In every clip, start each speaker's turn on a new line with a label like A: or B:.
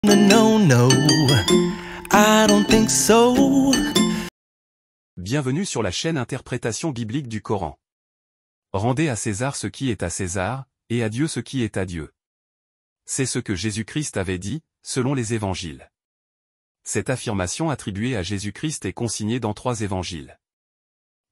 A: No, no, I don't think so.
B: Bienvenue sur la chaîne Interprétation biblique du Coran. Rendez à César ce qui est à César, et à Dieu ce qui est à Dieu. C'est ce que Jésus-Christ avait dit, selon les évangiles. Cette affirmation attribuée à Jésus-Christ est consignée dans 3 évangiles.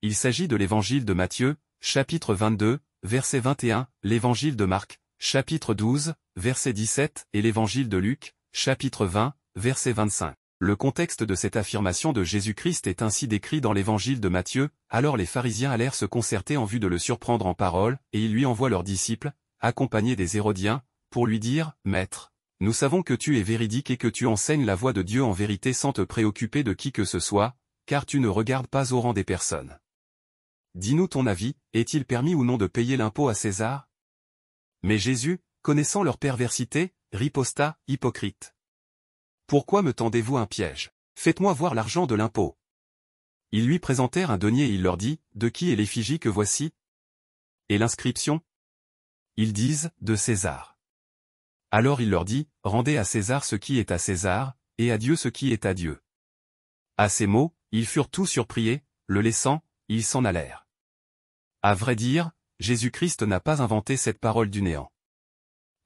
B: Il s'agit de l'évangile de Matthieu, chapitre 22, verset 21, l'évangile de Marc, chapitre 12, verset 17, et l'évangile de Luc, chapitre 20, verset 25. Le contexte de cette affirmation de Jésus-Christ est ainsi décrit dans l'évangile de Matthieu. Alors les pharisiens allèrent se concerter en vue de le surprendre en parole, et ils lui envoient leurs disciples, accompagnés des Hérodiens, pour lui dire, « Maître, nous savons que tu es véridique et que tu enseignes la voie de Dieu en vérité sans te préoccuper de qui que ce soit, car tu ne regardes pas au rang des personnes. Dis-nous ton avis, est-il permis ou non de payer l'impôt à César ?» Mais Jésus, connaissant leur perversité, riposta, « Hypocrite. Pourquoi me tendez-vous un piège? Faites-moi voir l'argent de l'impôt. » Ils lui présentèrent un denier et il leur dit, « De qui est l'effigie que voici? Et l'inscription? » Ils disent, « De César. » Alors il leur dit, « Rendez à César ce qui est à César, et à Dieu ce qui est à Dieu. » À ces mots, ils furent tous surpris, le laissant, ils s'en allèrent. À vrai dire, Jésus-Christ n'a pas inventé cette parole du néant.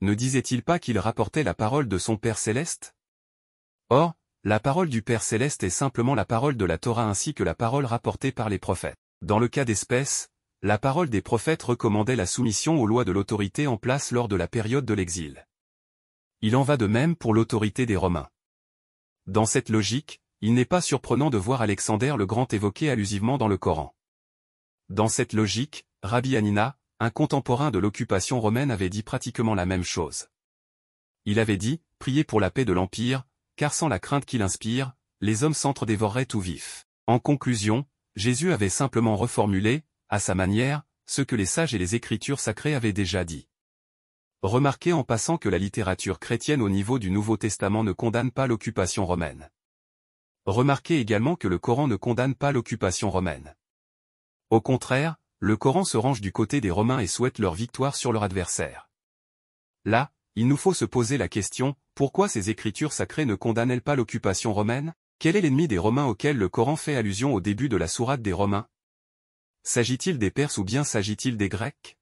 B: Ne disait-il pas qu'il rapportait la parole de son Père céleste? Or, la parole du Père céleste est simplement la parole de la Torah ainsi que la parole rapportée par les prophètes. Dans le cas d'espèce, la parole des prophètes recommandait la soumission aux lois de l'autorité en place lors de la période de l'exil. Il en va de même pour l'autorité des Romains. Dans cette logique, il n'est pas surprenant de voir Alexander le Grand évoqué allusivement dans le Coran. Dans cette logique, Rabbi Hanina, un contemporain de l'occupation romaine avait dit pratiquement la même chose. Il avait dit, « Priez pour la paix de l'Empire, car sans la crainte qu'il inspire, les hommes s'entre-dévoreraient tout vifs. » En conclusion, Jésus avait simplement reformulé, à sa manière, ce que les sages et les Écritures sacrées avaient déjà dit. Remarquez en passant que la littérature chrétienne au niveau du Nouveau Testament ne condamne pas l'occupation romaine. Remarquez également que le Coran ne condamne pas l'occupation romaine. Au contraire, le Coran se range du côté des Romains et souhaite leur victoire sur leur adversaire. Là, il nous faut se poser la question, pourquoi ces écritures sacrées ne condamnent-elles pas l'occupation romaine? Quel est l'ennemi des Romains auquel le Coran fait allusion au début de la sourate des Romains? S'agit-il des Perses ou bien s'agit-il des Grecs?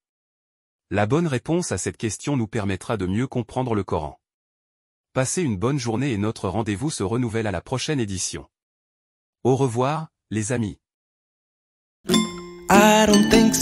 B: La bonne réponse à cette question nous permettra de mieux comprendre le Coran. Passez une bonne journée et notre rendez-vous se renouvelle à la prochaine édition. Au revoir, les amis.
A: I don't think so.